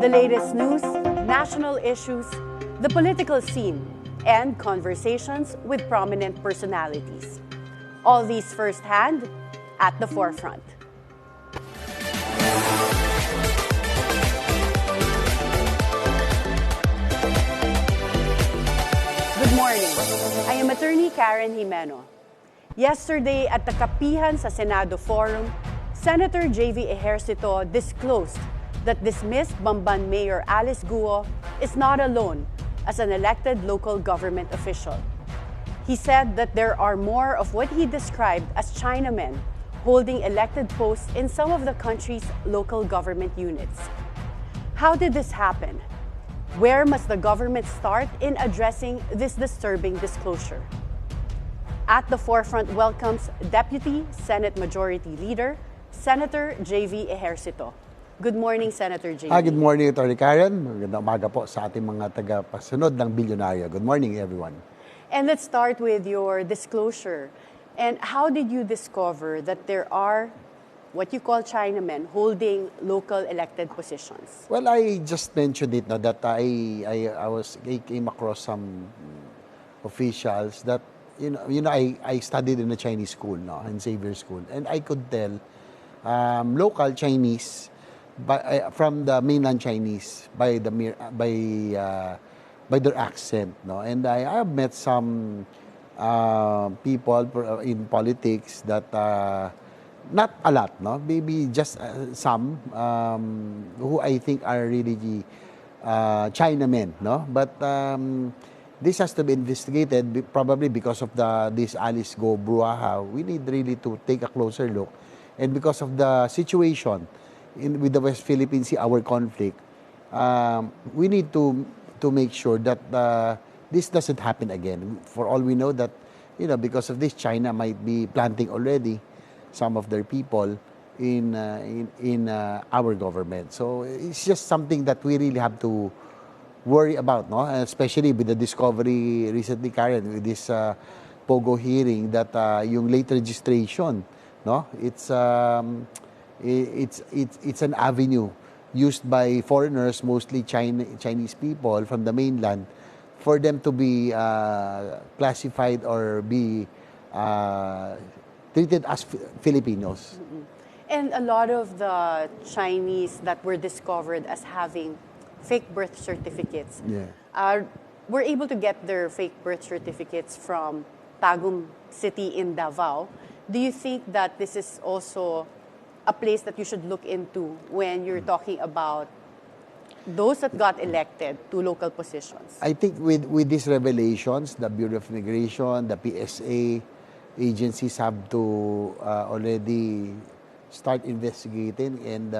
The latest news, national issues, the political scene, and conversations with prominent personalities. All these firsthand at the forefront. Good morning. I am Attorney Karen Jimeno. Yesterday at the Kapihan sa Senado Forum, Senator JV Ejercito disclosed that dismissed Bamban Mayor Alice Guo is not alone as an elected local government official. He said that there are more of what he described as Chinamen holding elected posts in some of the country's local government units. How did this happen? Where must the government start in addressing this disturbing disclosure? At the forefront welcomes Deputy Senate Majority Leader, Senator JV Ejercito. Good morning, Senator JV. Good morning, Atty. Karen. Magandang umaga po sa ating mga tagapasunod ng Bilyonaryo. Good morning, everyone. And let's start with your disclosure. And how did you discover that there are what you call Chinamen holding local elected positions? Well, I just mentioned it no, that I came across some officials that I studied in a Chinese school, no, in Xavier School, and I could tell local Chinese from the mainland Chinese by their accent, no, and I have met some people in politics that not a lot, no, maybe just some who I think are really Chinamen, no, but this has to be investigated probably because of this Alice Guo brouhaha. We need really to take a closer look, and because of the situation with the West Philippines Sea, our conflict, we need to make sure that this doesn't happen again. For all we know that, because of this, China might be planting already some of their people in our government. So it's just something that we really have to worry about, no? Especially with the discovery recently, Karen, with this POGO hearing that yung late registration, no? It's an avenue used by foreigners, mostly Chinese people from the mainland, for them to be classified or be treated as Filipinos. Mm-hmm. And a lot of the Chinese that were discovered as having fake birth certificates were able to get their fake birth certificates from Tagum City in Davao. Do you think that this is also a place that you should look into when you're talking about those that got elected to local positions? I think with these revelations, the Bureau of Immigration, the PSA agencies have to already start investigating and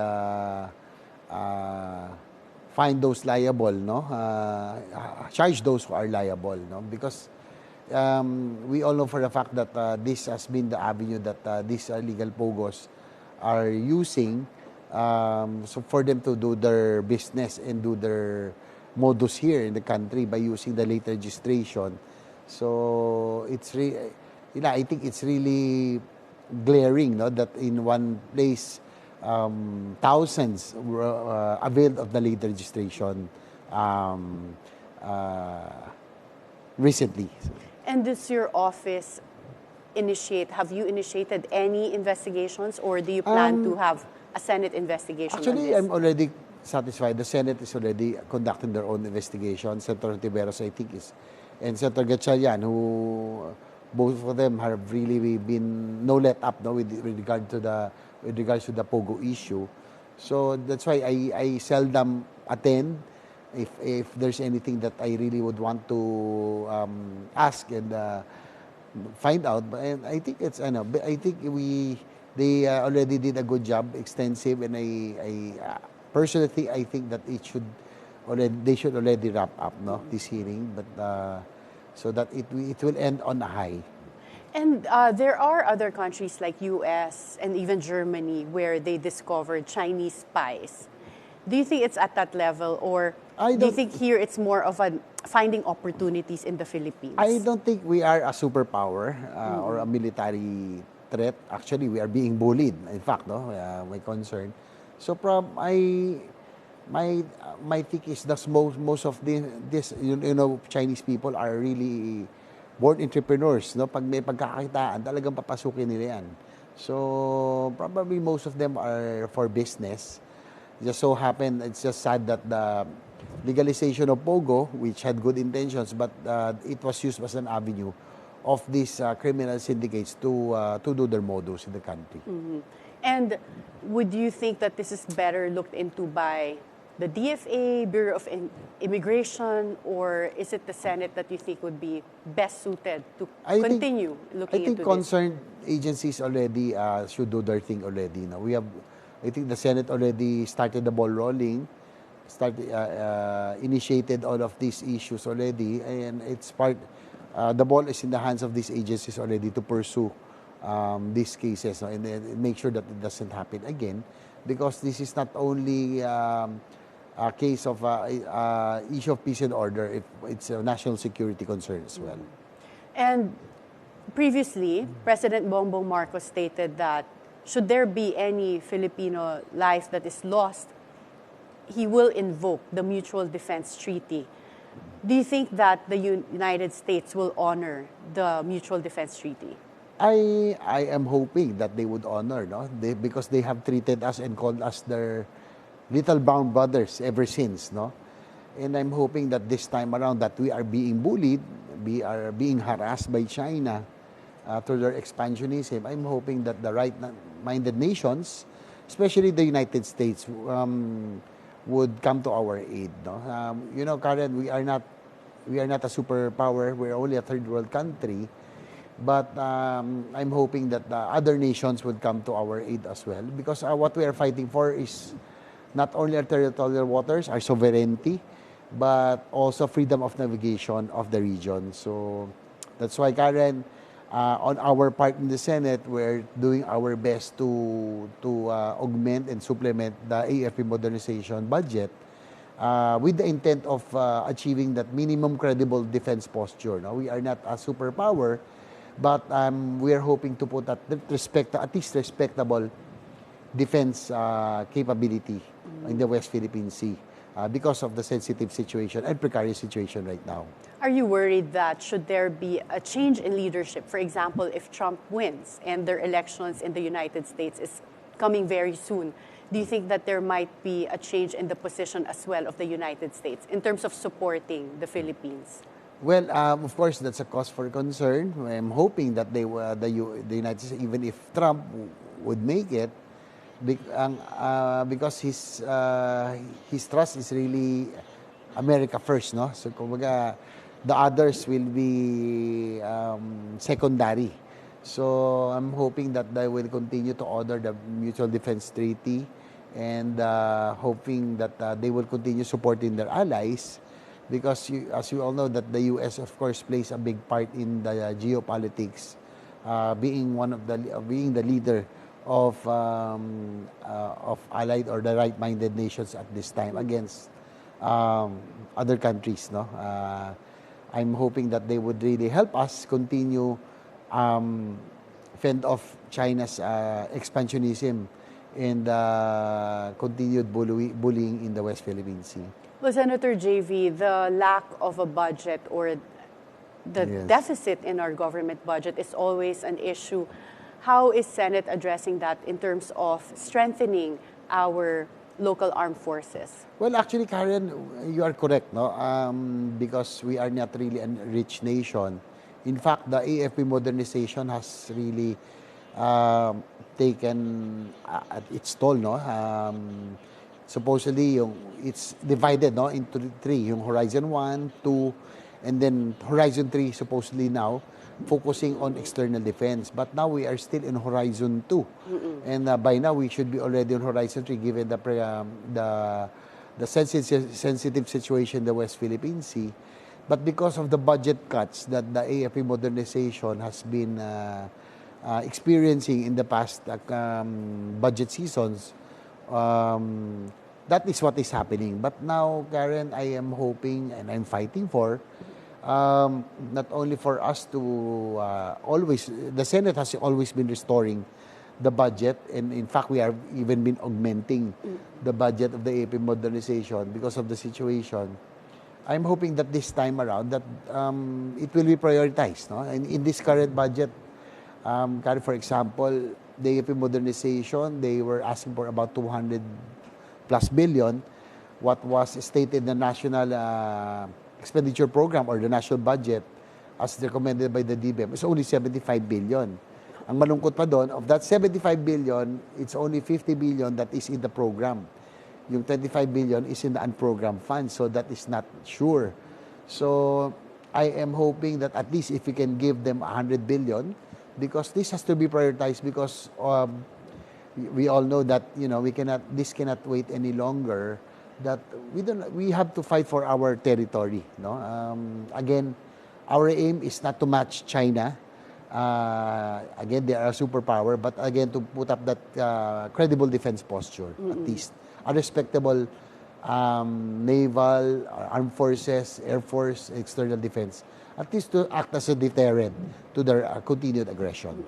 find those liable, no? Charge those who are liable, no? Because we all know for the fact that this has been the avenue that these illegal pogos are using so for them to do their business and do their modus here in the country by using the late registration. So it's I think it's really glaring, no, that in one place thousands were availed of the late registration recently. And does your office have you initiated any investigations, or do you plan to have a Senate investigation? Actually, I'm already satisfied. The Senate is already conducting their own investigation. Senator Tiberos, I think, and Senator Gatchalian, who both of them have really been no let up, no, with regards to the POGO issue. So that's why I seldom attend if there's anything that I really would want to ask and find out. And I think it's I think they already did a good job, extensive, and I personally think that they should already wrap up, no, this hearing, but so that it will end on a high. And there are other countries like US and even Germany where they discovered Chinese spies. Do you think it's at that level, or do you think here it's more of finding opportunities in the Philippines? I don't think we are a superpower or a military threat. Actually, we are being bullied, in fact, no, my concern. So my take is that most of this you know, Chinese people are really born entrepreneurs, no? Pag may pagkakakitaan, talagang papasukin nila yan. So probably most of them are for business. Just so happened, it's just sad that the legalization of Pogo, which had good intentions, but it was used as an avenue of these criminal syndicates to do their modus in the country. Mm-hmm. And would you think that this is better looked into by the DFA, Bureau of Immigration, or is it the Senate that you think would be best suited to continue looking into this? I think concerned agencies already should do their thing already. Now I think the Senate already started the ball rolling, initiated all of these issues already, and it's the ball is in the hands of these agencies already to pursue these cases, no? And make sure that it doesn't happen again, because this is not only a case of issue of peace and order, it's a national security concern as well. And previously, President Bongbong Marcos stated that should there be any Filipino life that is lost, he will invoke the Mutual Defense Treaty. Do you think that the United States will honor the Mutual Defense Treaty? I am hoping that they would honor, no? Because they have treated us and called us their little brown brothers ever since, no? And I'm hoping that this time around that we are being bullied, we are being harassed by China through their expansionism. I'm hoping that the right-minded nations, especially the United States, would come to our aid, no? You know, Karen, we are not a superpower. We're only a third world country. But I'm hoping that other nations would come to our aid as well, because what we are fighting for is not only our territorial waters, our sovereignty, but also freedom of navigation of the region. So that's why, Karen, on our part in the Senate, we're doing our best to augment and supplement the AFP modernization budget with the intent of achieving that minimum credible defense posture. No? We are not a superpower, but we are hoping to put at least respectable defense capability in the West Philippine Sea because of the sensitive situation and precarious situation right now. Are you worried that should there be a change in leadership, for example, if Trump wins and their elections in the United States is coming very soon, do you think that there might be a change in the position as well of the United States in terms of supporting the Philippines? Well, of course, that's a cause for concern. I'm hoping that the United States, even if Trump would make it, because his trust is really America first, no? So, kumbaga, the others will be secondary. So, I'm hoping that they will continue to honor the Mutual Defense Treaty, and hoping that they will continue supporting their allies, because as you all know, that the U.S. of course plays a big part in the geopolitics, being the leader of allied or the right-minded nations at this time against other countries. No, I'm hoping that they would really help us continue fend off China's expansionism and continued bullying in the West Philippine Sea. Well, Senator JV, the lack of a budget or the deficit in our government budget is always an issue. How is Senate addressing that in terms of strengthening our local armed forces? Well, actually, Karen, you are correct, no? Because we are not really a rich nation. In fact, the AFP modernization has really taken at its toll, no? Supposedly, it's divided, no, into three. Yung Horizon 1, 2, and then Horizon 3 supposedly now focusing on external defense. But now we are still in Horizon 2. And by now we should be already on Horizon 3 given the sensitive situation in the West Philippine Sea. But because of the budget cuts that the AFP modernization has been experiencing in the past budget seasons, that is what is happening. But now, Karen, I am hoping and I'm fighting for not only for us to the Senate has always been restoring the budget, and in fact, we have even been augmenting the budget of the AP modernization because of the situation. I'm hoping that this time around that it will be prioritized. No? And in this current budget, for example, the AP modernization, they were asking for about 200 plus billion. What was stated in the national expenditure program or the national budget as recommended by the DBM is only 75 billion. Ang malungkot pa doon, of that 75 billion, it's only 50 billion that is in the program. Yung 25 billion is in the unprogrammed funds, so that is not sure. So I am hoping that at least if we can give them 100 billion, because this has to be prioritized, because we all know that this cannot wait any longer. That we have to fight for our territory. No, again, our aim is not to match China. Again, they are a superpower, but again, to put up that credible defense posture, at least a respectable naval, armed forces, air force, external defense, at least to act as a deterrent to their continued aggression.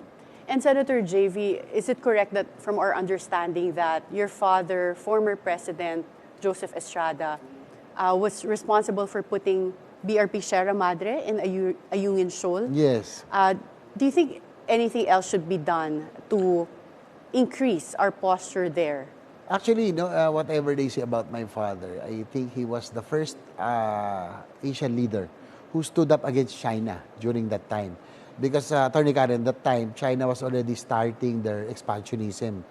And Senator JV, is it correct that from our understanding that your father, former President Joseph Estrada, was responsible for putting BRP Sierra Madre in Ayungin Shoal? Yes. Do you think anything else should be done to increase our posture there? Actually, whatever they say about my father, I think he was the first Asian leader who stood up against China during that time. Because, Atty. Karen, that time, China was already starting their expansionism.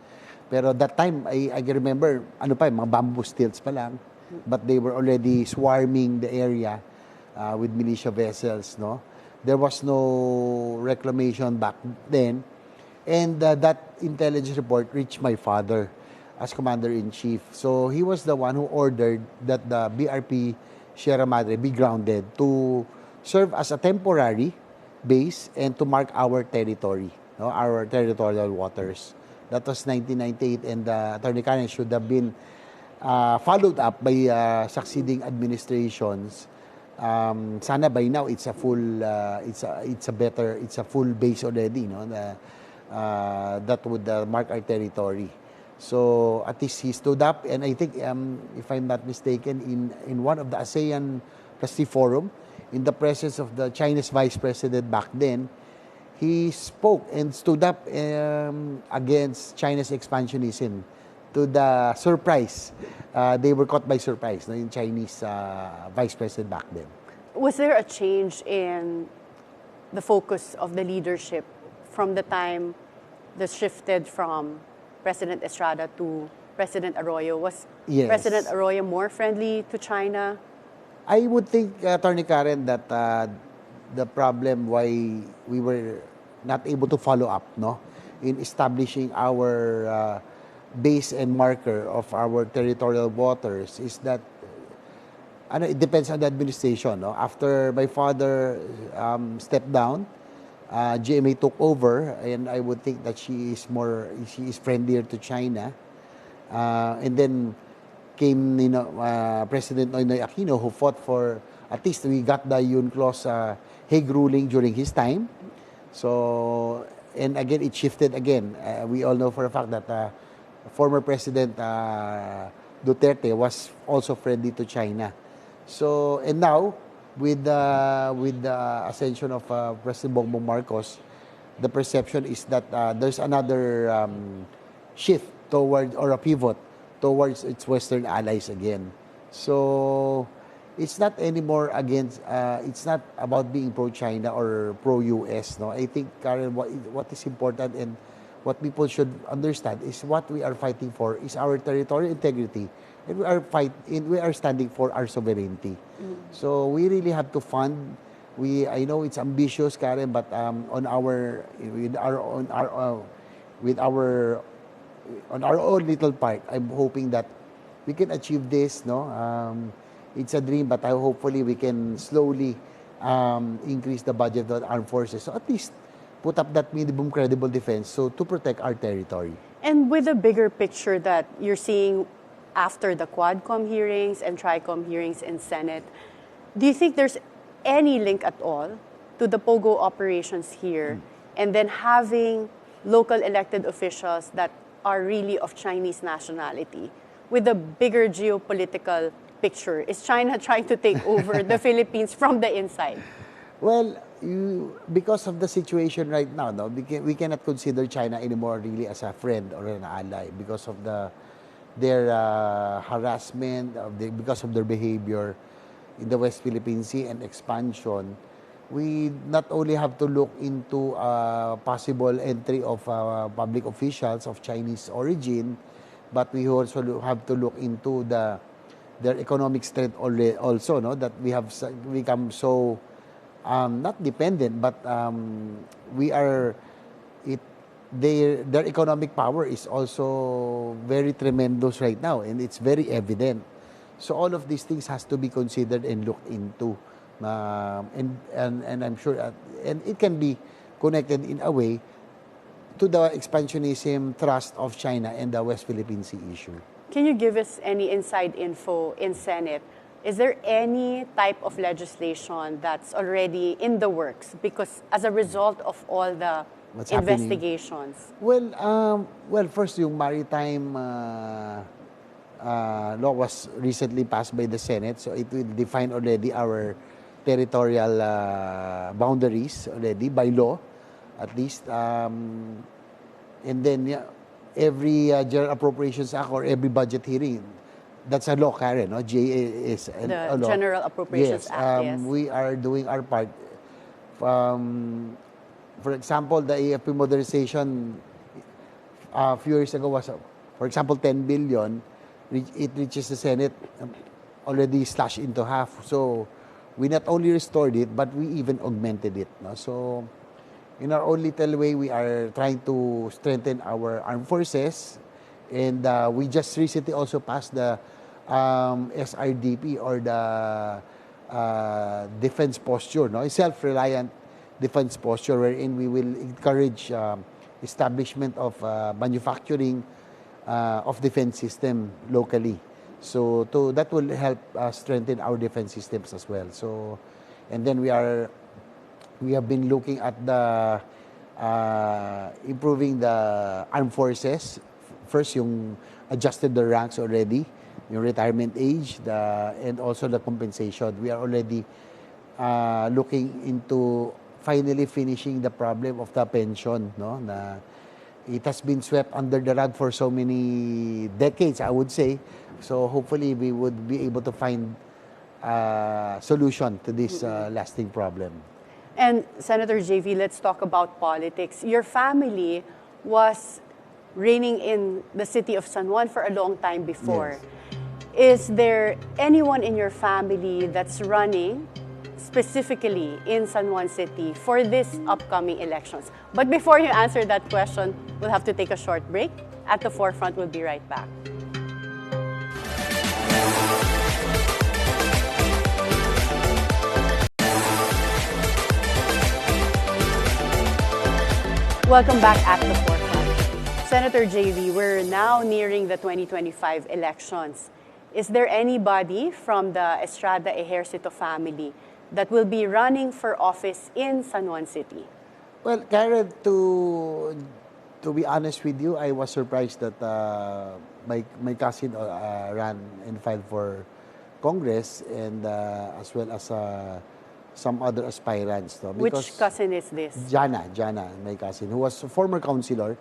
Pero that time, I remember, mga bamboo stilts pa lang, but they were already swarming the area with militia vessels, no? There was no reclamation back then. And that intelligence report reached my father as Commander-in-Chief. So he was the one who ordered that the BRP Sierra Madre be grounded to serve as a temporary base and to mark our territory, no, our territorial waters. That was 1998, and Atty. Karen should have been followed up by succeeding administrations. Sana by now it's a full, it's a full base already, no? That would mark our territory. So at least he stood up, and I think, if I'm not mistaken, in one of the ASEAN Trustee Forum, in the presence of the Chinese Vice President back then, he spoke and stood up against China's expansionism. To the surprise, they were caught by surprise, no, in Chinese Vice President back then. Was there a change in the focus of the leadership from the time that shifted from President Estrada to President Arroyo? Was President Arroyo more friendly to China? I would think, Atty. Karen, that the problem why we were not able to follow up, no, in establishing our base and marker of our territorial waters is that it depends on the administration. No? After my father stepped down, GMA took over, and I would think that she is friendlier to China. And then came President Noynoy Aquino, who fought for, at least we got the UNCLOS Hague ruling during his time. So, and again, it shifted again. We all know for a fact that former President Duterte was also friendly to China. So, and now, with the ascension of President Bongbong Marcos, the perception is that there's another shift toward, or a pivot towards its Western allies again. So it's not anymore against, it's not about being pro-China or pro-US. No? I think, Karen, what is important and what people should understand is what we are fighting for is our territorial integrity, and we are standing for our sovereignty. So we really have to fund. I know it's ambitious, Karen, but on our own little part, I'm hoping that we can achieve this. No, it's a dream, but hopefully we can slowly increase the budget of the armed forces. So at least put up that minimum credible defense, so to protect our territory. And with the bigger picture that you're seeing after the Quadcom hearings and Tricom hearings in Senate, do you think there's any link at all to the POGO operations here, and then having local elected officials that are really of Chinese nationality. With the bigger geopolitical picture, is China trying to take over the Philippines from the inside? Well, because of the situation right now, no, we cannot consider China anymore really as a friend or an ally because of their harassment, because of their behavior in the West Philippine Sea and expansion. We not only have to look into possible entry of public officials of Chinese origin, but we also have to look into their economic strength also, no? That we have become so not dependent, but we are their economic power is also very tremendous right now, and it's very evident. So all of these things has to be considered and looked into, and I'm sure, and it can be connected in a way to the expansionism thrust of China and the West Philippine Sea issue. Can you give us any inside info in Senate? Is there any type of legislation that's already in the works because as a result of all the investigations? Well, first, yung maritime law was recently passed by the Senate, so it will define already our territorial boundaries already by law, at least. And then every General Appropriations Act or every budget hearing, that's a law, Karen, no? GA is a the law. General Appropriations Yes, Act, yes. we are doing our part. For example, the AFP modernization a few years ago was, for example, 10 billion. It reaches the Senate already slashed into half. So we not only restored it, but we even augmented it. No? So in our own little way, we are trying to strengthen our armed forces. And we just recently also passed the SRDP, or the defense posture, no? Self-reliant defense posture, wherein we will encourage establishment of manufacturing of defense system locally. So that will help strengthen our defense systems as well. So, and then we have been looking at the improving the armed forces. First, yung adjusted the ranks already, yung retirement age, and also the compensation. We are already looking into finally finishing the problem of the pension, no? Na it has been swept under the rug for so many decades, I would say. So hopefully we would be able to find a solution to this lasting problem. And Senator JV, let's talk about politics. Your family was reigning in the city of San Juan for a long time before. Yes. Is there anyone in your family that's running specifically in San Juan City for this upcoming elections? But before you answer that question, we'll have to take a short break. At the forefront, we'll be right back. Welcome back at the forefront. Senator JV, we're now nearing the 2025 elections. Is there anybody from the Estada Ejercito family that will be running for office in San Juan City? Well, Karen, to be honest with you, I was surprised that my cousin ran and filed for Congress, and as well as some other aspirants. No? Which cousin is this? Jana, my cousin, who was a former councilor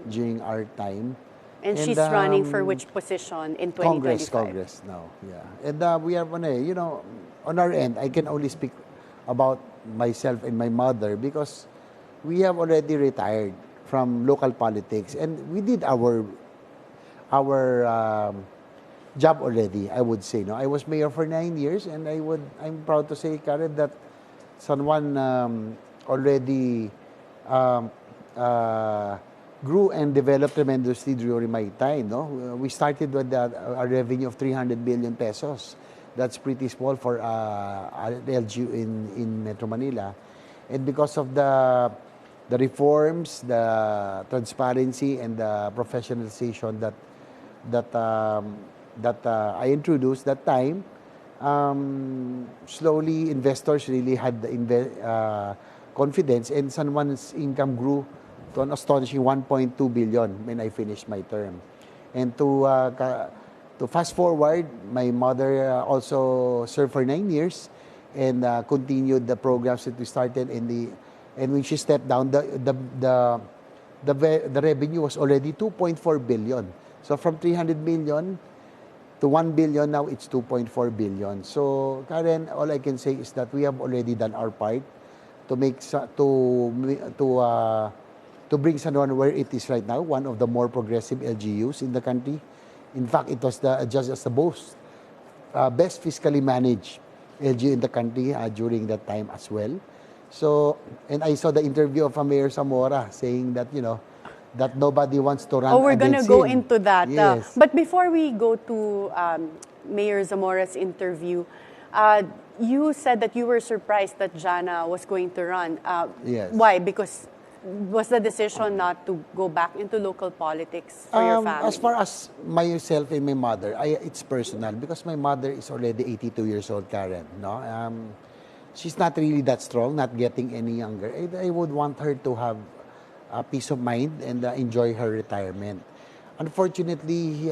during our time. And she's running for which position in 2025? Congress now, yeah. And we are, on our end, I can only speak about myself and my mother because we have already retired from local politics, and we did our job already, I would say. No, I was mayor for 9 years, and I'm proud to say, Karen, that San Juan already grew and developed tremendously during my time. No, we started with a revenue of 300 billion pesos. That's pretty small for an LGU in Metro Manila, and because of the reforms, the transparency, and the professionalization that I introduced that time, slowly investors really had the confidence, and San Juan's income grew to an astonishing 1.2 billion when I finished my term. And to fast forward, my mother also served for 9 years and continued the programs that we started and when she stepped down, the revenue was already 2.4 billion. So from 300 million to 1 billion, now it's 2.4 billion. So Karen, all I can say is that we have already done our part to make to bring San Juan where it is right now, one of the more progressive LGUs in the country. In fact, it was just as the best fiscally managed LGU in the country during that time as well. So, and I saw the interview of Mayor Zamora saying that, that nobody wants to run we're going to against go him. into that. Yes. But before we go to Mayor Zamora's interview, you said that you were surprised that Jana was going to run. Yes. Why? Because was the decision not to go back into local politics for your family? As far as myself and my mother, it's personal because my mother is already 82 years old, Karen. No, she's not really that strong, not getting any younger. I would want her to have a peace of mind and enjoy her retirement. Unfortunately,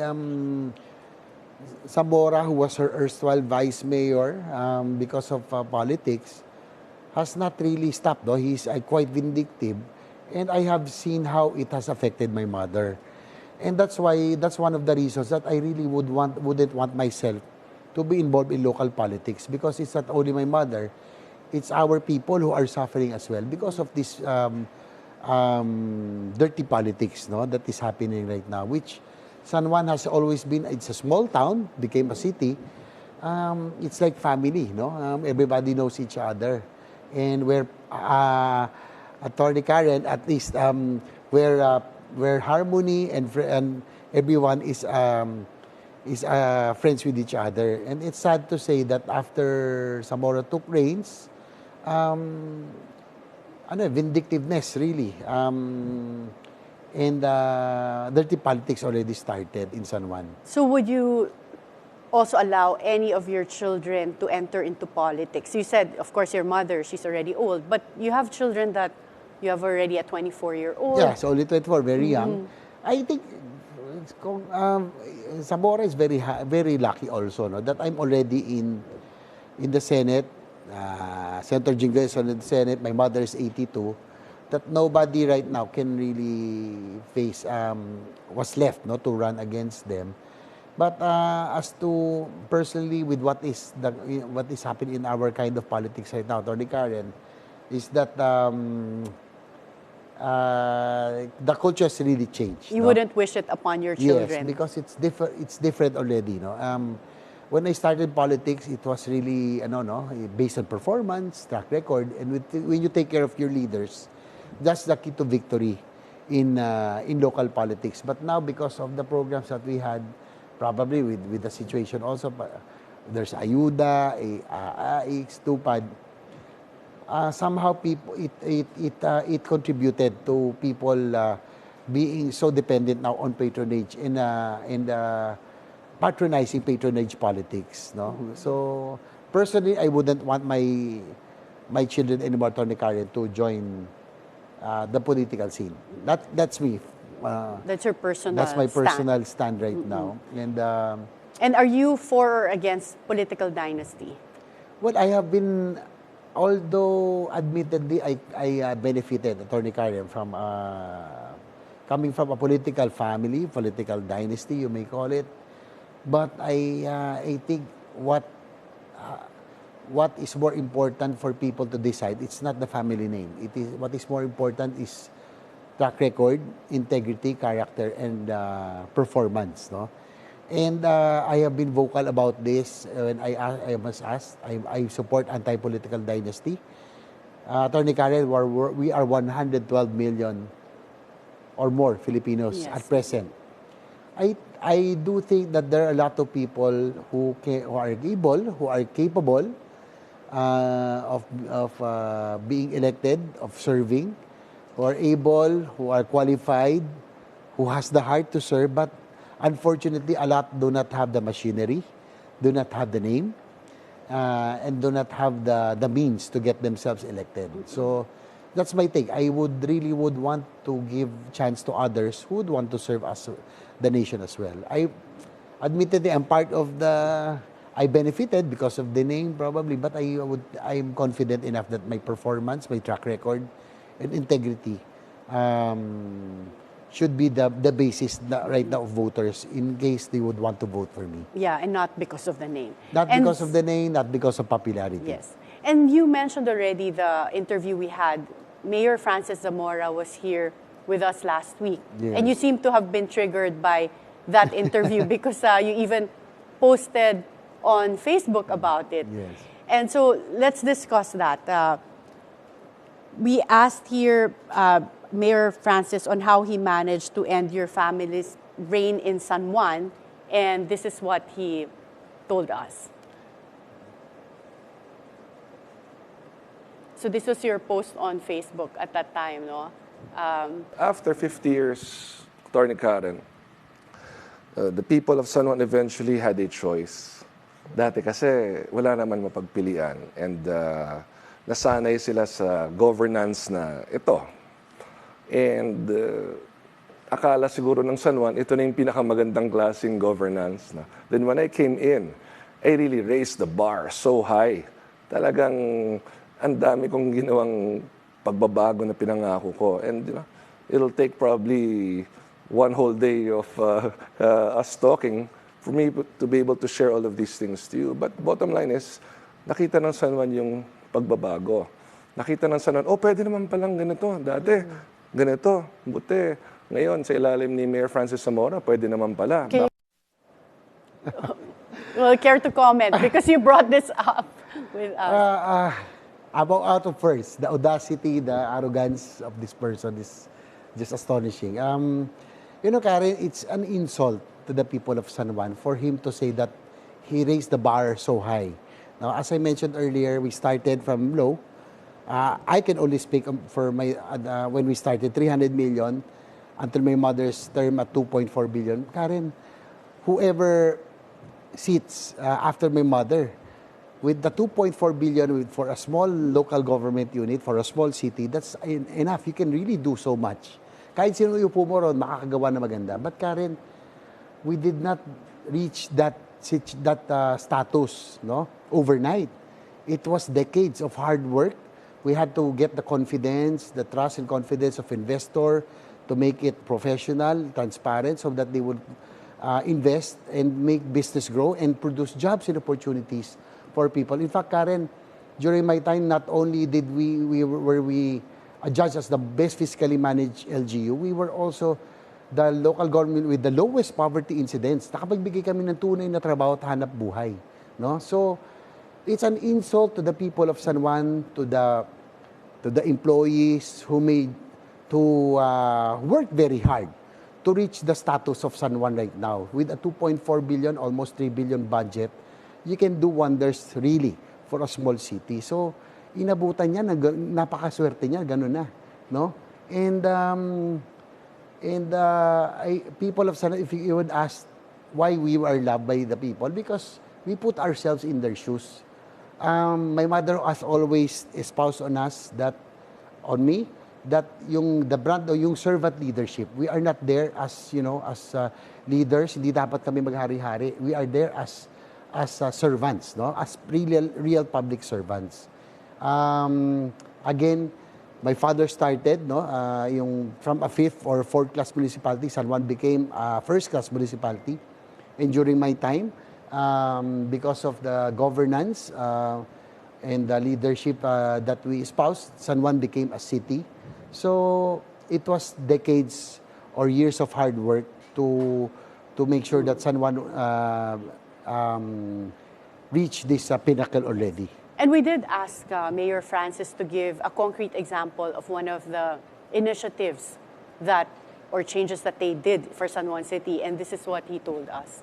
Zamora, who was her erstwhile vice mayor, because of politics, has not really stopped. Though he's quite vindictive, and I have seen how it has affected my mother, and that's one of the reasons that I really wouldn't want myself to be involved in local politics, because it's not only my mother, it's our people who are suffering as well because of this dirty politics, no, that is happening right now, which San Juan has always been. It's a small town, became a city. It's like family, no? Everybody knows each other, and where Atty. Karen, at least where harmony and everyone is friends with each other. And it's sad to say that after Zamora took reins, vindictiveness really. And dirty politics already started in San Juan. So would you also allow any of your children to enter into politics? You said, of course, your mother, she's already old, but you have children that you have already a 24-year-old. Yeah, so only 24, very young. I think Zamora is very lucky also, no, that I'm already in the Senate. Senator Jingles is in the Senate. My mother is 82. That nobody right now can really face was left, no, to run against them. But as to personally with what is happening in our kind of politics right now, Atty. Karen, is that the culture has really changed. You wouldn't wish it upon your children. Yes, because it's different already, no. When I started politics, it was really based on performance, track record, and when you take care of your leaders, that's the key to victory in local politics. But now, because of the programs that we had, probably with the situation also, there's Ayuda, AIX, Tupad. Somehow, it contributed to people being so dependent now on patronage and patronizing patronage politics. No, so personally, I wouldn't want my children anymore, Atty. Karen, to join the political scene. That's me. That's your personal. That's my personal stand right now. And are you for or against political dynasty? Well, I have been, although admittedly I benefited, Atty. Karen, from coming from a political family, political dynasty, you may call it. But I think what is more important for people to decide, it's not the family name. It is what is more important is track record, integrity, character, and performance. No, and I have been vocal about this when I was asked. I support anti-political dynasty. Atty. Karen, we are 112 million or more Filipinos at present. I do think that there are a lot of people who are capable of being elected, of serving, who are able, who are qualified, who has the heart to serve. But unfortunately, a lot do not have the machinery, do not have the name, and do not have the means to get themselves elected. So that's my take. I would really would want to give chance to others who would want to serve as the nation as well. I admittedly I'm part of the. I benefited because of the name probably, but I'm confident enough that my performance, my track record, and integrity should be the basis right now of voters in case they would want to vote for me. Yeah, and not because of the name. Not because of the name, not because of popularity. Yes. And you mentioned already the interview we had. Mayor Francis Zamora was here with us last week. Yes. And you seem to have been triggered by that interview because you even posted on Facebook about it. Yes. And so let's discuss that. We asked here Mayor Francis on how he managed to end your family's reign in San Juan, and this is what he told us. So this was your post on Facebook at that time, no? After 50 years, Atty. Karen, the people of San Juan eventually had a choice. Dati kasi wala naman mapagpilian, and nasanay sila sa governance na ito. And akala siguro ng San Juan, ito na yung pinakamagandang klaseng governance na. Then when I came in, I really raised the bar so high. Talagang ang dami kong ginawang pagbabago na pinangako ko. And it'll take probably one whole day of us talking for me to be able to share all of these things to you. But bottom line is, nakita ng San Juan yung pagbabago. Nakita ng San Juan, pwede naman palang ganito. Dati, ganito. Buti. Ngayon, sa ilalim ni Mayor Francis Zamora, pwede naman pala. Okay. Well, care to comment? Because you brought this up with us. Out of first, the audacity, the arrogance of this person is just astonishing. Karen, it's an insult to the people of San Juan for him to say that he raised the bar so high. Now, as I mentioned earlier, we started from low. I can only speak for my when we started 300 million until my mother's term at 2.4 billion. Karen, whoever sits after my mother, with the 2.4 billion for a small local government unit, for a small city, that's enough. You can really do so much. Kahit sino yung upo mo ron, makakagawa na maganda. But Karen, we did not reach that status overnight. It was decades of hard work. We had to get the confidence, the trust and confidence of investor to make it professional, transparent, so that they would invest and make business grow and produce jobs and opportunities for people. In fact, Karen, during my time, not only did were we judged as the best fiscally managed LGU, we were also the local government with the lowest poverty incidence. Nakapagbigay kami ng tunay na trabaho at hanap buhay. No? So, it's an insult to the people of San Juan, to the employees who work very hard to reach the status of San Juan right now. With a 2.4 billion, almost 3 billion budget, you can do wonders really for a small city. So, inabutan niya, napakaswerte niya, ganun na. No? People of San Juan, if you would ask why we were loved by the people, because we put ourselves in their shoes. My mother has always espoused on us that, on me, that the brand o yung servant leadership, we are not there as leaders, hindi dapat kami maghari-hari. We are there as servants, no? As real public servants. Again, my father started, from a 5th or 4th class municipality, San Juan became a 1st class municipality. And during my time, because of the governance and the leadership that we espoused, San Juan became a city. So it was decades or years of hard work to make sure that San Juan reached this pinnacle already. And we did ask Mayor Francis to give a concrete example of one of the initiatives or changes that they did for San Juan City, and this is what he told us.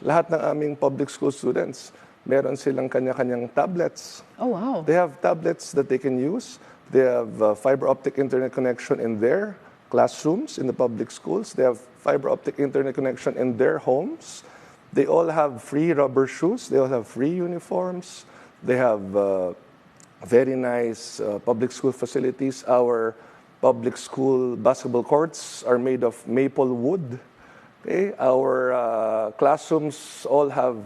Lahat ng aming public school students, meron silang kanya-kanyang tablets. Oh, wow. They have tablets that they can use. They have fiber optic internet connection in their classrooms in the public schools. They have fiber optic internet connection in their homes. They all have free rubber shoes. They all have free uniforms. They have very nice public school facilities. Our public school basketball courts are made of maple wood. Okay? Our classrooms all have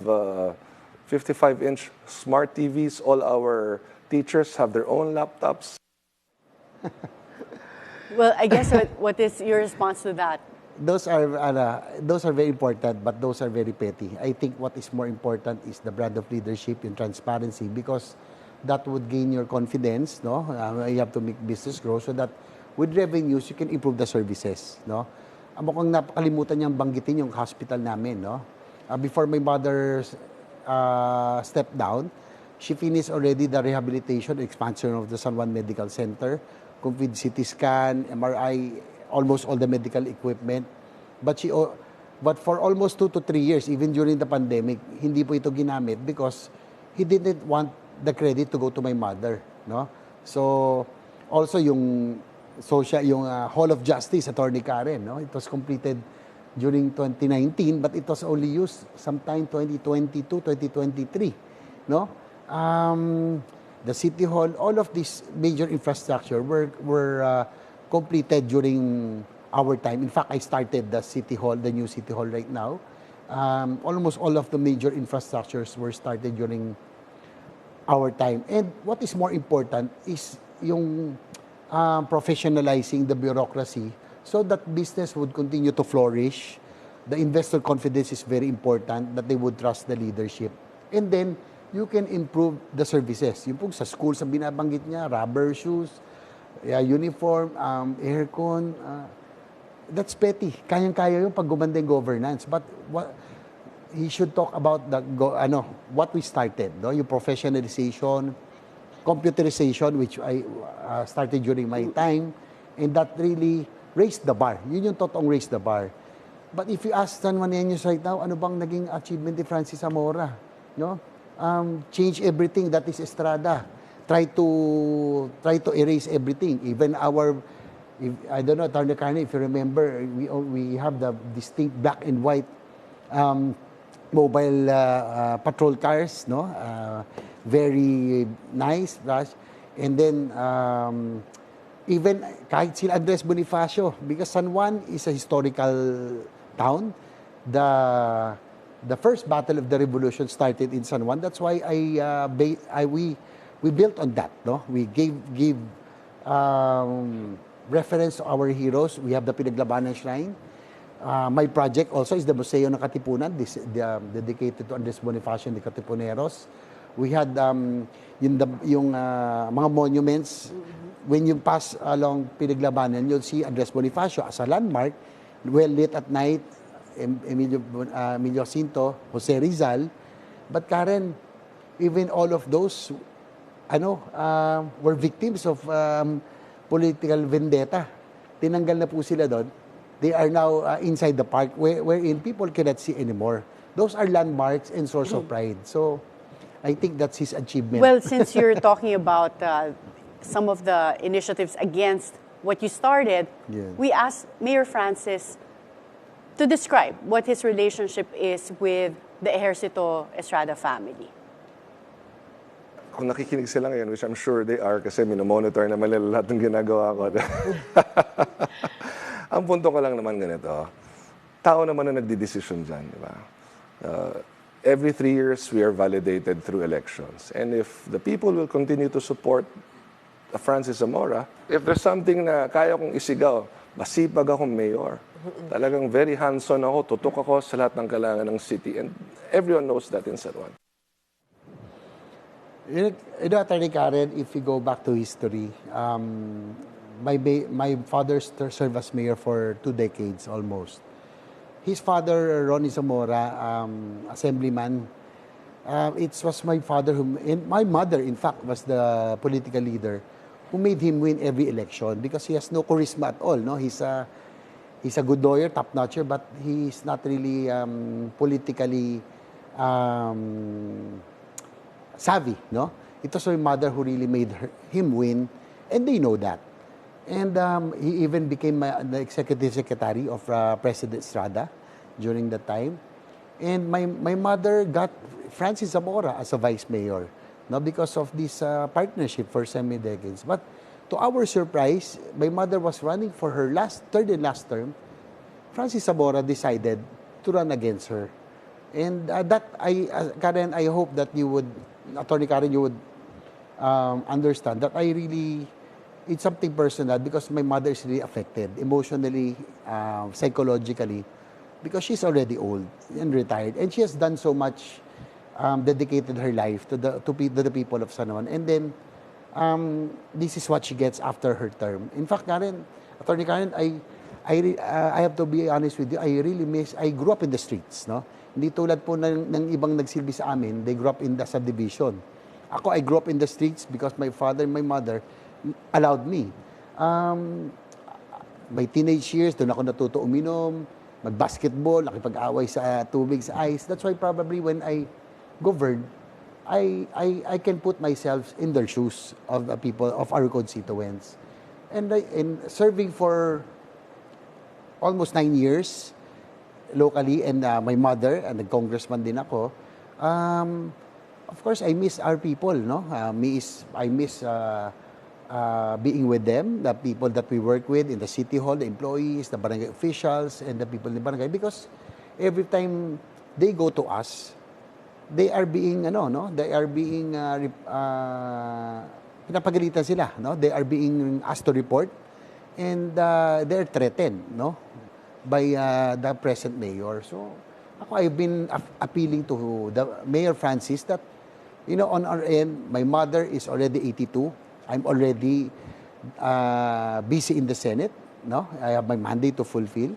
55-inch smart TVs. All our teachers have their own laptops. Well, I guess what is your response to that? Those are very important, but those are very petty. I think what is more important is the brand of leadership and transparency, because that would gain your confidence. No, you have to make business grow so that with revenues you can improve the services. No, mukhang napakalimutan niyang banggitin yung hospital namin. No, before my mother stepped down, she finished already the rehabilitation expansion of the San Juan Medical Center, complete CT scan, MRI, almost all the medical equipment. But for almost 2 to 3 years, even during the pandemic, hindi po ito ginamit because he didn't want the credit to go to my mother. No? So, also yung Hall of Justice, Atty. Karen, no? It was completed during 2019, but it was only used sometime 2022, 2023. No? The City Hall, all of these major infrastructure were completed during our time. In fact, I started the City Hall, the new City Hall right now. Almost all of the major infrastructures were started during our time. And what is more important is yung professionalizing the bureaucracy so that business would continue to flourish. The investor confidence is very important, that they would trust the leadership. And then, you can improve the services. Yung po sa school, sa binabanggit niya, rubber shoes, uniform, aircon, that's petty. Kayang-kaya yung pag gumanda yung governance. But he should talk about what we started, no? Yung professionalization, computerization, which I started during my time, and that really raised the bar. Yun yung totoong raised the bar. But if you ask San Juaneños right now, ano bang naging achievement ni Francis Zamora? No? Change everything that is Estada. Try to erase everything. Even I don't know, Atty. Karen, if you remember, we have the distinct black and white mobile patrol cars, no? Very nice, rush. And then even kahit sila Andres Bonifacio, because San Juan is a historical town. The first battle of the revolution started in San Juan. That's why we built on that. No, we gave reference to our heroes. We have the Pinaglabanan Shrine. My project also is the Museo ng Katipunan, dedicated to Andres Bonifacio and the Katipuneros. We had yung mga monuments. When you pass along Pinaglabanan, you'll see Andres Bonifacio as a landmark, well lit at night. Emilio Jacinto, Jose Rizal. But Karen, even all of those were victims of political vendetta. Tinanggal na po sila doon. They are now inside the park wherein people cannot see anymore. Those are landmarks and source of pride. So I think that's his achievement. Well, since you're talking about some of the initiatives against what you started, we asked Mayor Francis to describe what his relationship is with the Ejercito Estrada family. Kung nakikinig sila ngayon, which I'm sure they are kasi minomonitor naman nila lahat ng ginagawa ko. Ang punto ko lang naman ganito, tao naman na nagdidesisyon dyan, di ba? Every 3 years, we are validated through elections. And if the people will continue to support Francis Zamora, if there's something na kaya kong isigaw, masipag akong mayor. Talagang very hands-on ako, tutok ako sa lahat ng kailangan ng city. And everyone knows that in San Juan. You know, Atty. Karen, if you go back to history, my father served as mayor for 2 decades almost. His father, Ronnie Zamora, assemblyman, it was my father and my mother, in fact, was the political leader who made him win every election because he has no charisma at all. No, he's a good lawyer, top-notcher, but he's not really politically savvy. No, it was my mother who really made him win, and they know that. And he even became the executive secretary of President Estrada during that time. And my mother got Francis Zamora as a vice mayor. no, because of this partnership for semi-decades. But to our surprise, my mother was running for her third and last term. Francis Zamora decided to run against her. And Karen, I hope that you would, Attorney Karen, you would understand that it's something personal because my mother is really affected emotionally, psychologically, because she's already old and retired. And she has done so much, dedicated her life to the people of San Juan. And then, this is what she gets after her term. In fact, Karen, Attorney Karen, I have to be honest with you, I grew up in the streets, no? Hindi tulad po ng ibang nagsilbi sa amin, they grew up in the subdivision. Ako, I grew up in the streets because my father and my mother allowed me. My teenage years, doon ako natuto uminom, mag-basketball, nakipag-away sa tubig, sa ice. That's why probably when I governed, I can put myself in their shoes of the people of our constituents. And serving for almost 9 years locally, and my mother, and the congressman din ako, of course, I miss our people, no? I miss being with them, the people that we work with in the city hall, the employees, the barangay officials, and the people in the barangay. Because every time they go to us, they are being, pinapagalitan sila, no? They are being asked to report, and they're threatened, no? By the present mayor. So, I've been appealing to the Mayor Francis that, on our end, my mother is already 82. I'm already busy in the Senate, no? I have my mandate to fulfill.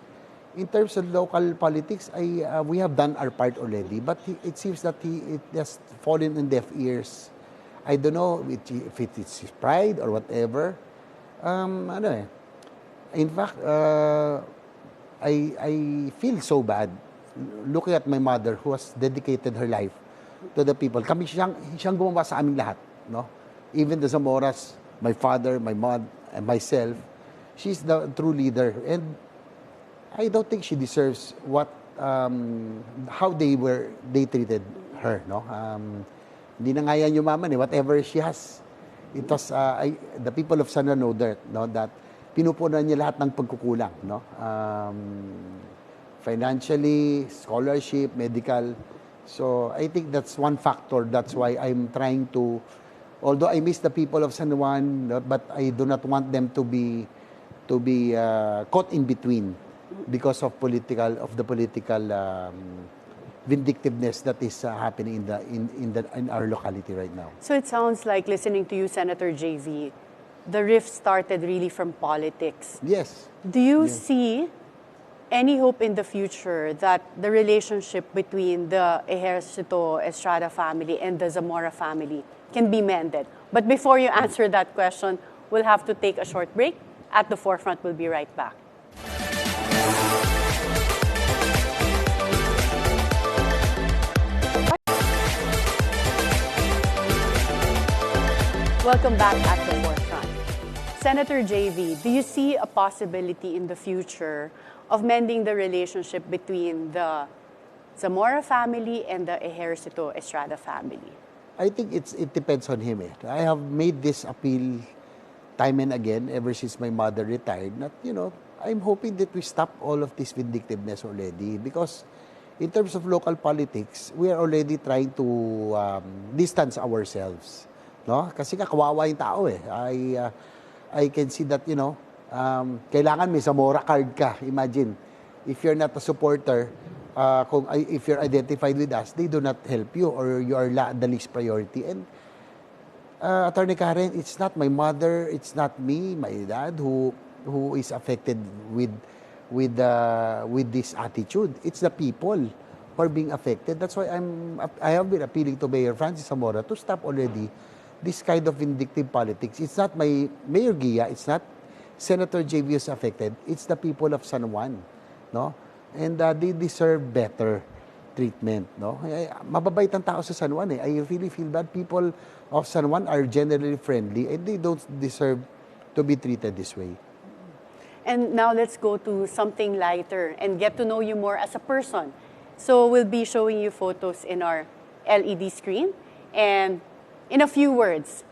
In terms of local politics, we have done our part already, but it seems that it has fallen in deaf ears. I don't know if it's his pride or whatever. In fact, I feel so bad looking at my mother who has dedicated her life to the people. Siyang gumawa sa aming lahat, no? Even the Zamoras, my father, my mom, and myself, she's the true leader. And I don't think she deserves how they treated her, no? Hindi na nga yan yumaman eh. Whatever she has, it was, the people of San Juan know that pinupunan niya lahat ng pagkukulang, no? Financially, scholarship, medical. So I think that's one factor. That's why I'm trying to, although I miss the people of San Juan, but I do not want them to be caught in between because of the political vindictiveness that is happening in our locality right now. So it sounds like, listening to you, Senator JV, the rift started really from politics. Yes. Do you see any hope in the future that the relationship between the Ejercito Estrada family and the Zamora family can be mended? But before you answer that question, we'll have to take a short break. At the Forefront, we'll be right back. Welcome back at the Forefront. Senator JV, do you see a possibility in the future of mending the relationship between the Zamora family and the Ejercito Estrada family? I think it depends on him. I have made this appeal time and again ever since my mother retired. I'm hoping that we stop all of this vindictiveness already, because in terms of local politics, we are already trying to distance ourselves. No? Kasi kawawa yung tao eh. I can see that, kailangan may Zamora card ka. Imagine, if you're not a supporter, if you're identified with us, they do not help you, or you are the least priority. And Attorney Karen, it's not my mother, it's not me, my dad who is affected with this attitude. It's the people who are being affected. That's why I have been appealing to Mayor Francis Zamora to stop already this kind of vindictive politics. It's not my Mayor Gia, it's not Senator JV who's affected, it's the people of San Juan, no? And they deserve better treatment, no? Mababait ang tao sa San Juan eh. I really feel that people of San Juan are generally friendly and they don't deserve to be treated this way. And now let's go to something lighter and get to know you more as a person. So we'll be showing you photos in our LED screen, and in a few words,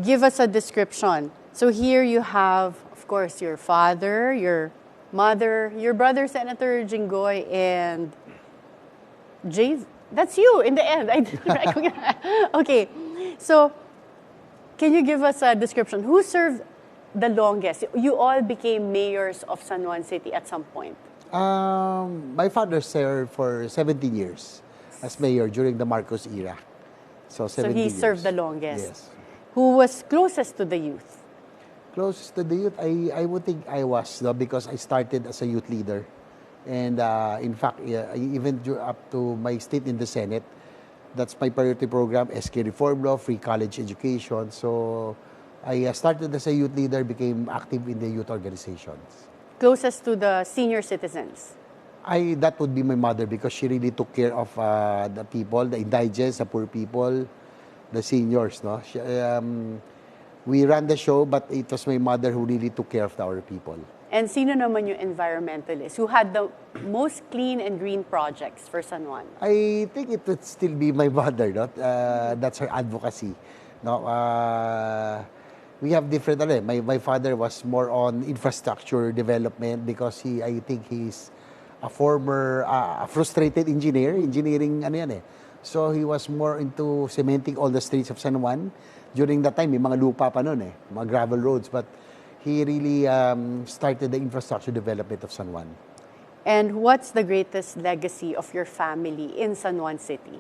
give us a description. So here you have, of course, your father, your mother, your brother, Senator Jinggoy, and JV. That's you in the end. I didn't recognize. Okay, so can you give us a description? Who served the longest? You all became mayors of San Juan City at some point. My father served for 17 years as mayor during the Marcos era. So 17 So he years. served the longest. Yes. Who was closest to the youth? Closest to the youth, I would think I was, no, because I started as a youth leader. And in fact, even up to my state in the Senate, that's my priority program, SK Reform Law, free college education. So I started as a youth leader, became active in the youth organizations. Closest to the senior citizens? That would be my mother because she really took care of the people, the indigents, the poor people, the seniors. No, we ran the show, but it was my mother who really took care of our people. And sino naman yung environmentalist who had the most clean and green projects for San Juan? I think it would still be my mother. No? That's her advocacy. No, we have different. My father was more on infrastructure development because I think he's a former frustrated engineering ano yan eh. So he was more into cementing all the streets of San Juan. During that time, may mga lupa pa nun eh, mga gravel roads. But he really started the infrastructure development of San Juan. And what's the greatest legacy of your family in San Juan City?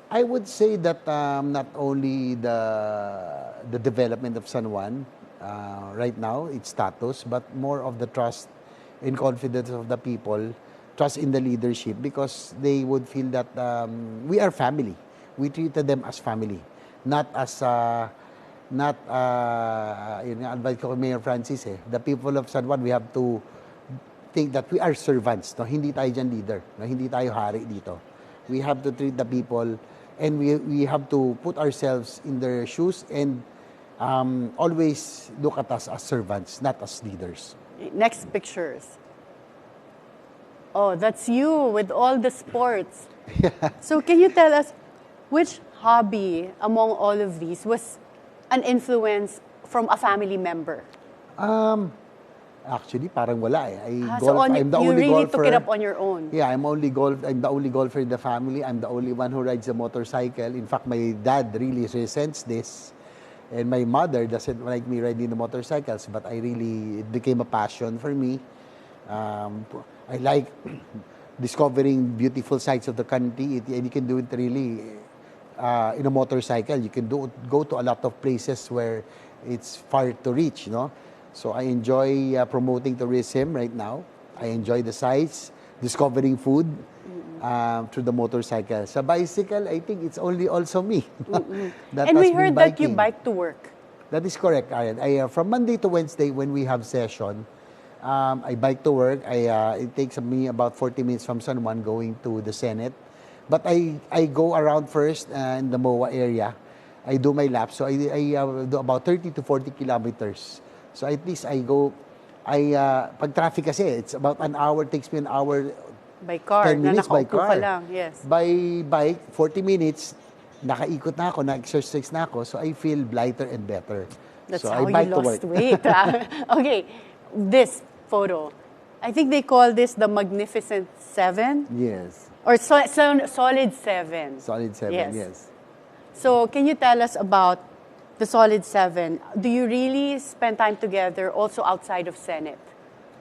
I would say that not only the development of San Juan right now, its status, but more of the trust and confidence of the people, trust in the leadership, because they would feel that we are family. We treated them as family, not as yun nga advice ko kay Mayor Francis the people of San Juan, we have to think that we are servants, no? Hindi tayo dyan leader, no? Hindi tayo hari dito. We have to treat the people and we have to put ourselves in their shoes and always look at us as servants, not as leaders. Next pictures. Oh, that's you with all the sports. So can you tell us which hobby among all of these was an influence from a family member? Actually, parang wala eh. So I'm the you only really golfer. took it up on your own? Yeah, I'm the only golfer in the family. I'm the only one who rides a motorcycle. In fact, my dad really resents this. And my mother doesn't like me riding the motorcycles, but it became a passion for me. I like discovering beautiful sides of the country, and you can do it really in a motorcycle. You can go to a lot of places where it's far to reach, you know. So I enjoy promoting tourism right now. I enjoy the sights, discovering food through the motorcycle. Sa bicycle, I think it's only also me. And we heard that you bike to work. That is correct, Aaron. From Monday to Wednesday, when we have session, I bike to work. It takes me about 40 minutes from San Juan going to the Senate. But I go around first in the MOA area. I do my laps. So I do about 30 to 40 kilometers. So at least I go, pag traffic kasi, it's about an hour, takes me an hour, by car, 10 minutes by nakaupo car. ka lang, yes. By bike, 40 minutes, nakaikot na ako, na-exercise na ako, so I feel lighter and better. That's so how I bike you to lost work. weight. Okay, this photo. I think they call this the Magnificent Seven? Yes. Or Solid Seven. Solid 7, yes. So can you tell us about the Solid Seven? Do you really spend time together also outside of Senate?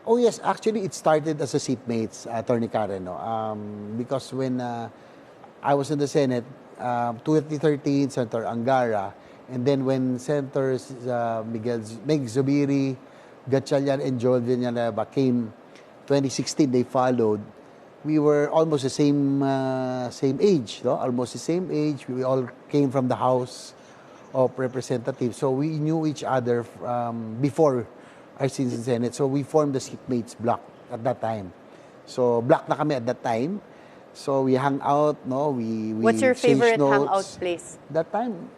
Oh yes, actually it started as a seatmates, Atty. Karen, no? Because when I was in the Senate, 2013, Senator Angara, and then when Senators Meg Zubiri, Gatchalian, and Joel Villanueva came, 2016 they followed. We were almost the same age, no? Almost the same age. We all came from the House of Representatives, so we knew each other before our sins in Senate. So we formed the seatmates block at that time. So block na kami at that time. So we hung out, no? We What's your favorite notes. hangout place? That time,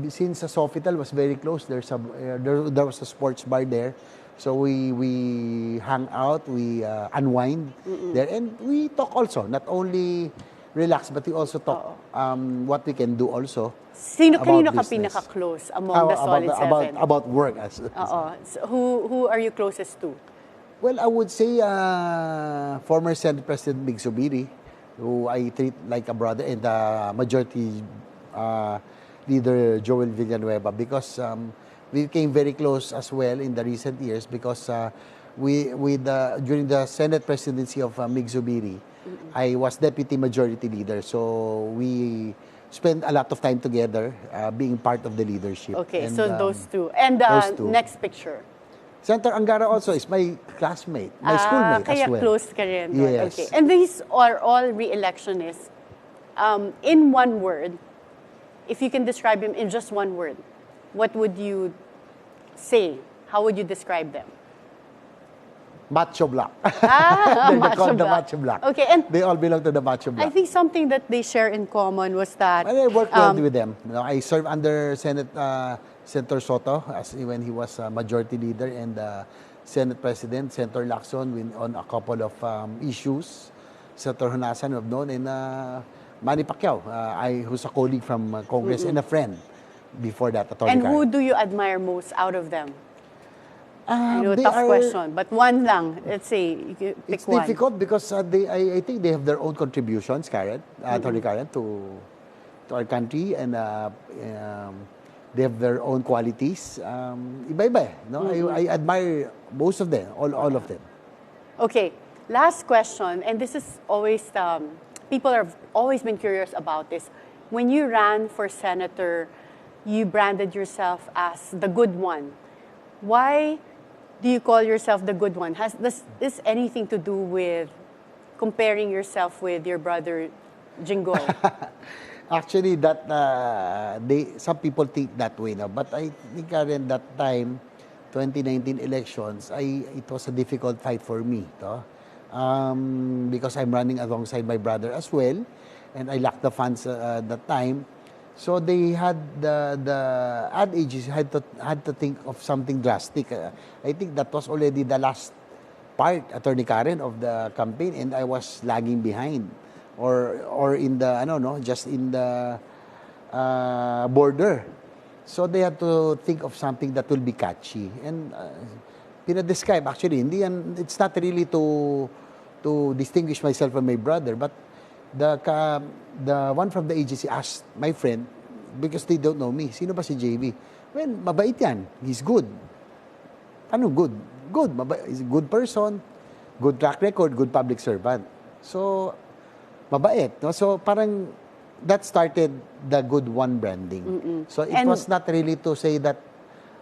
since the Sofitel was very close, there was a sports bar there. So we hang out, we unwind there, and we talk also. Not only relax, but we also talk what we can do also. Kanino ka business. pinaka-close among the solid seven? About work. So who are you closest to? Well, I would say former Senate President Mig Zubiri, who I treat like a brother, and Majority Leader Joel Villanueva, because we became very close as well in the recent years, because during the Senate presidency of Mig Zubiri, I was Deputy Majority Leader. So we spent a lot of time together being part of the leadership. Okay, and, so those two. And those two. next picture. Senator Angara also is my classmate, my schoolmate kaya as well. Close ka rin. Yes. Okay. And these are all re-electionists. In one word, if you can describe him in just one word, what would you say? How would you describe them? Macho Black. Macho called the Black. Macho Black. Okay, and they all belong to the Macho Black. I think something that they share in common was that... I worked well with them. I served under Senator Soto when he was Majority Leader, and Senate President, Senator Lacson, on a couple of issues. Senator Honasan, who I've known, and Manny Pacquiao, who's a colleague from Congress and a friend before that. And who do you admire most out of them? I know, tough question, but one lang. Let's say, pick it's one. It's difficult because I think they have their own contributions, Karen, Atty. Karen, to our country, and they have their own qualities. Iba-iba, no? I admire most of them, all of them. Okay, last question, and this is always, people have always been curious about this. When you ran for senator, you branded yourself as the good one. Why do you call yourself the good one? Has this anything to do with comparing yourself with your brother Jinggoy? Actually, some people think that way now. But I think, Karen, that time, 2019 elections, it was a difficult fight for me, because I'm running alongside my brother as well, and I lacked the funds at that time. So they had the ad agency had to think of something drastic. I think that was already the last part, Atty. Karen, of the campaign, and I was lagging behind, or in the, I don't know, just in the border. So they had to think of something that will be catchy, and describe actually. It's not really to distinguish myself from my brother, but the one from the agency asked my friend, because they don't know me, sino ba si JV? Well, mabait yan. He's good. Ano good? Good. He's a good person, good track record, good public servant. So, mabait. No? So, parang that started the good one branding. So, it was not really to say that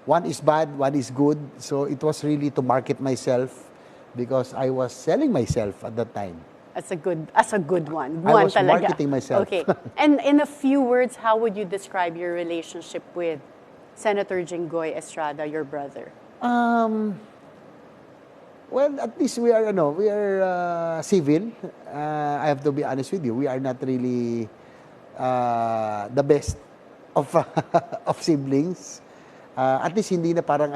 one is bad, one is good. So, it was really to market myself, because I was selling myself at that time. As a good one. I was talaga. marketing myself. Okay. And in a few words, how would you describe your relationship with Senator Jinggoy Estrada, your brother? Well, at least we are civil. I have to be honest with you. We are not really the best of of siblings. At least hindi na parang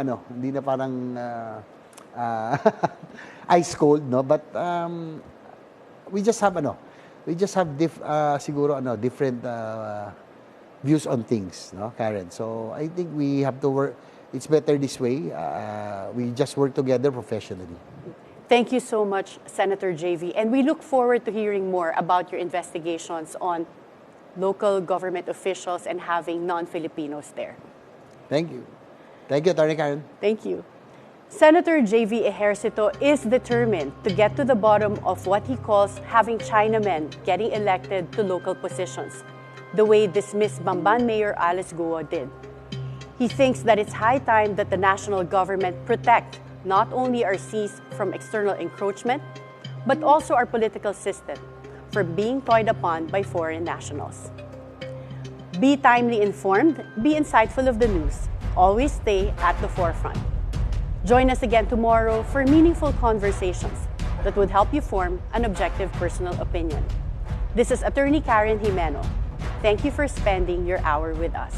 ice cold, no? But we just have different views on things, no, Karen. So I think we have to work. It's better this way. We just work together professionally. Thank you so much, Senator JV, and we look forward to hearing more about your investigations on local government officials and having non-Filipinos there. Thank you. Thank you, Atty. Karen. Thank you. Senator JV Ejercito is determined to get to the bottom of what he calls having Chinamen getting elected to local positions, the way dismissed Bamban Mayor Alice Guo did. He thinks that it's high time that the national government protect not only our seas from external encroachment, but also our political system from being toyed upon by foreign nationals. Be timely informed, be insightful of the news, always stay at the forefront. Join us again tomorrow for meaningful conversations that would help you form an objective personal opinion. This is Atty. Karen Jimeno. Thank you for spending your hour with us.